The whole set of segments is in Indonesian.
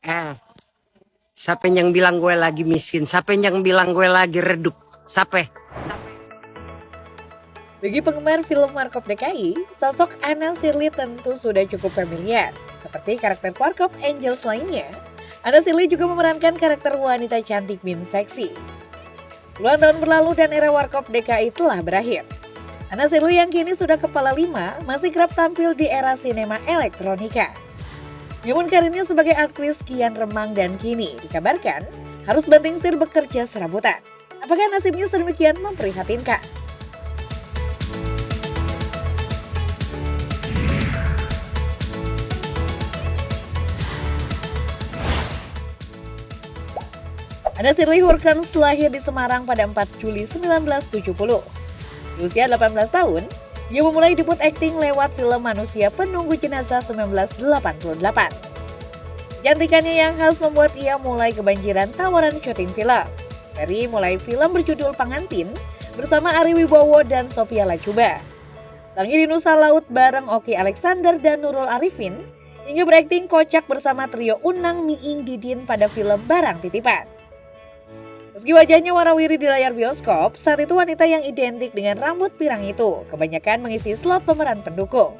Eh, siapa yang bilang gue lagi miskin? Siapa yang bilang gue lagi redup? Siapa? Bagi penggemar film Warkop DKI, sosok Anna Shirley tentu sudah cukup familiar. Seperti karakter Warkop Angels lainnya, Anna Shirley juga memerankan karakter wanita cantik bin seksi. Puluhan tahun berlalu dan era Warkop DKI telah berakhir. Anna Shirley yang kini sudah kepala 5 masih kerap tampil di era sinema elektronika. Namun karirnya sebagai aktris kian remang dan kini dikabarkan harus banting setir bekerja serabutan. Apakah nasibnya sedemikian memprihatinkan? Anna Shirley Hurkens lahir di Semarang pada 4 Juli 1970. Di usia 18 tahun, dia memulai debut akting lewat film Manusia Penunggu Jenazah 1988. Kecantikannya yang khas membuat ia mulai kebanjiran tawaran syuting film. Dari mulai film berjudul Pangantin bersama Ari Wibowo dan Sophia Latjuba, Langit di Nusa Laut bareng Oki Alexander dan Nurul Arifin, hingga berakting kocak bersama trio Unang Miing Didin pada film Barang Titipan. Meski wajahnya warawiri di layar bioskop, saat itu wanita yang identik dengan rambut pirang itu kebanyakan mengisi slot pemeran pendukung.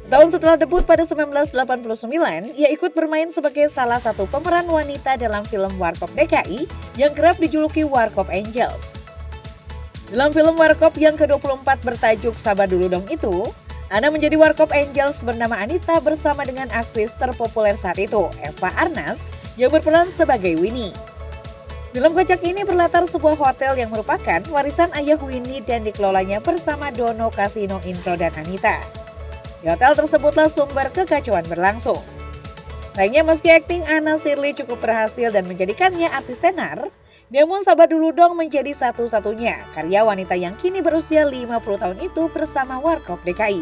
Tahun setelah debut pada 1989, ia ikut bermain sebagai salah satu pemeran wanita dalam film Warkop DKI yang kerap dijuluki Warkop Angels. Dalam film Warkop yang ke-24 bertajuk Sabar Dulu Dong itu, Anna menjadi Warkop Angels bernama Anita bersama dengan aktris terpopuler saat itu, Eva Arnaz, yang berperan sebagai Winnie. Film kocak ini berlatar sebuah hotel yang merupakan warisan ayah Winnie dan dikelolanya bersama Dono, Kasino, Intro, dan Anita. Di hotel tersebutlah sumber kekacauan berlangsung. Sayangnya meski akting Anna Shirley cukup berhasil dan menjadikannya artis tenar, namun Sabar Dulu Dong menjadi satu-satunya karya wanita yang kini berusia 50 tahun itu bersama Warkop DKI.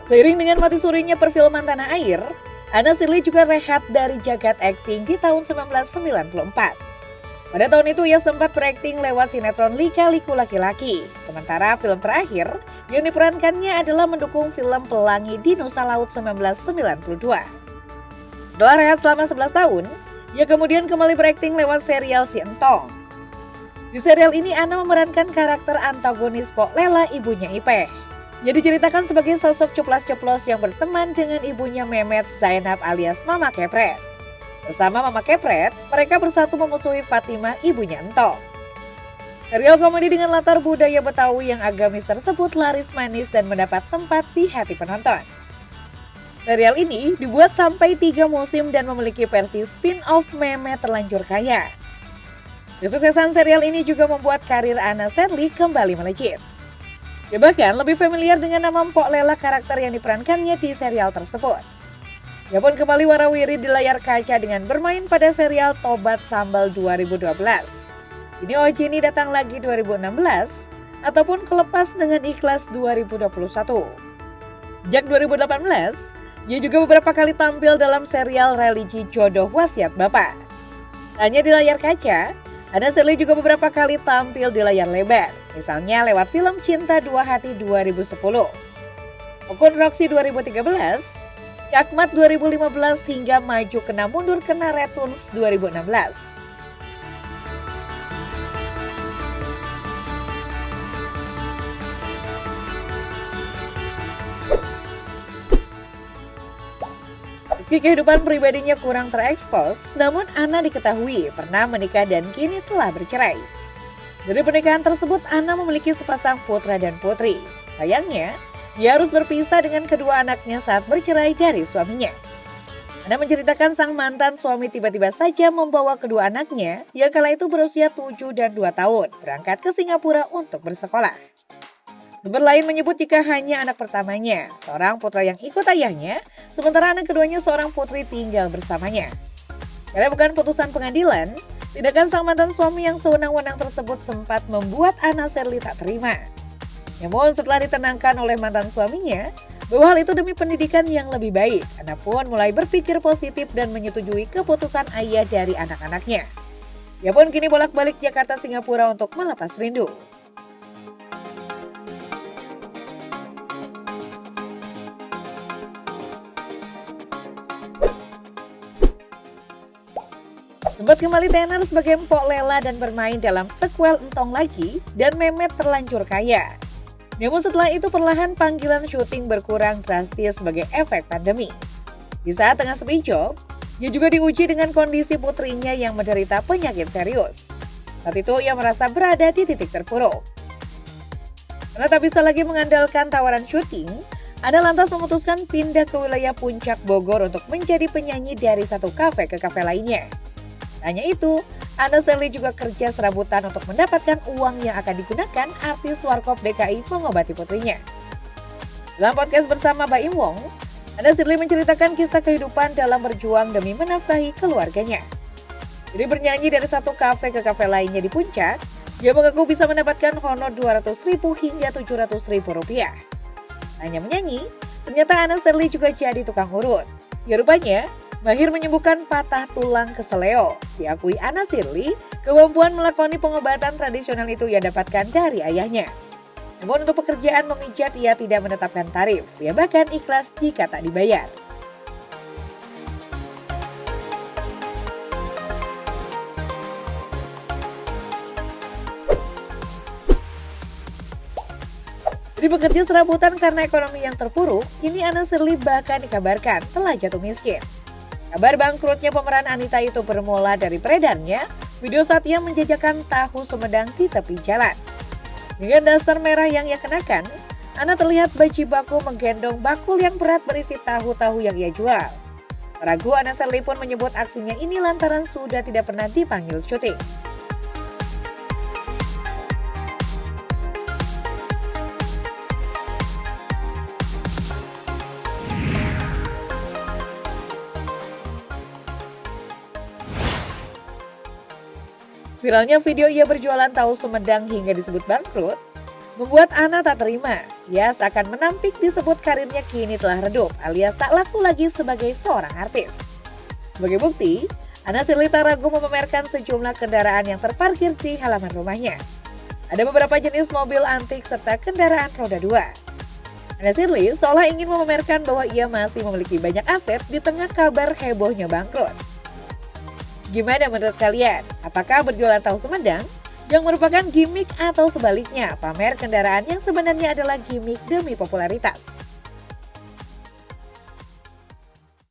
Seiring dengan mati surinya perfilman tanah air, Anna Shirley juga rehat dari jagat akting di tahun 1994. Pada tahun itu ia sempat berakting lewat sinetron Lika Liku Laki-Laki. Sementara film terakhir yang diperankannya adalah mendukung film Pelangi di Nusa Laut 1992. Setelah rehat selama 11 tahun, ia kemudian kembali berakting lewat serial Si Entong. Di serial ini Anna memerankan karakter antagonis Pok Lela, ibunya Ipeh. Ia diceritakan sebagai sosok ceplas-ceplos yang berteman dengan ibunya Memet Zainab alias Mama Kepret. Bersama Mama Kepret, mereka bersatu memusuhi Fatimah, ibunya Entong. Serial komedi dengan latar budaya Betawi yang agamis tersebut laris manis dan mendapat tempat di hati penonton. Serial ini dibuat sampai 3 musim dan memiliki versi spin-off Meme Terlanjur Kaya. Kesuksesan serial ini juga membuat karir Anna Shirley kembali melejit. Dia bahkan lebih familiar dengan nama Mpok Lela karakter yang diperankannya di serial tersebut. Ia pun kembali warawiri di layar kaca dengan bermain pada serial Tobat Sambal 2012. Ini Ojini Datang Lagi 2016, ataupun Kelepas dengan Ikhlas 2021. Sejak 2018, ia juga beberapa kali tampil dalam serial religi Jodoh Wasiat Bapak. Hanya di layar kaca, Anna Shirley juga beberapa kali tampil di layar lebar, misalnya lewat film Cinta Dua Hati 2010, Okun Roxy 2013, Skakmat 2015 hingga Maju Kena Mundur Kena Retuns 2016. Meski kehidupan pribadinya kurang terekspos, namun Anna diketahui pernah menikah dan kini telah bercerai. Dari pernikahan tersebut, Anna memiliki sepasang putra dan putri. Sayangnya, dia harus berpisah dengan kedua anaknya saat bercerai dari suaminya. Anna menceritakan sang mantan suami tiba-tiba saja membawa kedua anaknya yang kala itu berusia 7 dan 2 tahun berangkat ke Singapura untuk bersekolah. Sumber lain menyebut jika hanya anak pertamanya, seorang putra yang ikut ayahnya, sementara anak keduanya seorang putri tinggal bersamanya. Karena bukan putusan pengadilan, tindakan sang mantan suami yang sewenang-wenang tersebut sempat membuat Anna Shirley tak terima. Namun setelah ditenangkan oleh mantan suaminya, bahwa hal itu demi pendidikan yang lebih baik. Ana pun mulai berpikir positif dan menyetujui keputusan ayah dari anak-anaknya. Ia pun kini bolak-balik Jakarta Singapura untuk melepas rindu. Sempat kembali tenar sebagai Mpok Lela dan bermain dalam sequel Entong Lagi dan Memet Terlanjur Kaya. Namun setelah itu perlahan panggilan syuting berkurang drastis sebagai efek pandemi. Di saat tengah sepi job, ia juga diuji dengan kondisi putrinya yang menderita penyakit serius. Saat itu ia merasa berada di titik terpuruk. Karena tak bisa lagi mengandalkan tawaran syuting, Ana lantas memutuskan pindah ke wilayah Puncak Bogor untuk menjadi penyanyi dari satu kafe ke kafe lainnya. Hanya itu, Anna Sherly juga kerja serabutan untuk mendapatkan uang yang akan digunakan artis Warkop DKI mengobati putrinya. Dalam podcast bersama Baim Wong, Anna Sherly menceritakan kisah kehidupan dalam berjuang demi menafkahi keluarganya. Jadi bernyanyi dari satu kafe ke kafe lainnya di Puncak, dia mengaku bisa mendapatkan honor Rp200.000 hingga Rp700.000. Hanya menyanyi, ternyata Anna Sherly juga jadi tukang urut. Ya rupanya, mahir menyembuhkan patah tulang keseleo. Diakui Anna Sherly, kemampuan melakoni pengobatan tradisional itu ia dapatkan dari ayahnya. Namun untuk pekerjaan memijat ia tidak menetapkan tarif, ia bahkan ikhlas jika tak dibayar. Di bekerja serabutan karena ekonomi yang terpuruk, kini Anna Sherly bahkan dikabarkan telah jatuh miskin. Kabar bangkrutnya pemeran Anita itu bermula dari beredarnya video saat ia menjajakan tahu Sumedang di tepi jalan. Dengan daster merah yang ia kenakan, Anna terlihat baku menggendong bakul yang berat berisi tahu-tahu yang ia jual. Ragu Anna Sherly pun menyebut aksinya ini lantaran sudah tidak pernah dipanggil syuting. Viralnya video ia berjualan tahu Sumedang hingga disebut bangkrut, membuat Anna tak terima. Ia seakan menampik disebut karirnya kini telah redup alias tak laku lagi sebagai seorang artis. Sebagai bukti, Anna Sherly tak ragu memamerkan sejumlah kendaraan yang terparkir di halaman rumahnya. Ada beberapa jenis mobil antik serta kendaraan roda 2. Anna Sherly seolah ingin memamerkan bahwa ia masih memiliki banyak aset di tengah kabar hebohnya bangkrut. Gimana menurut kalian? Apakah berjualan tahu Sumedang yang merupakan gimmick atau sebaliknya pamer kendaraan yang sebenarnya adalah gimmick demi popularitas?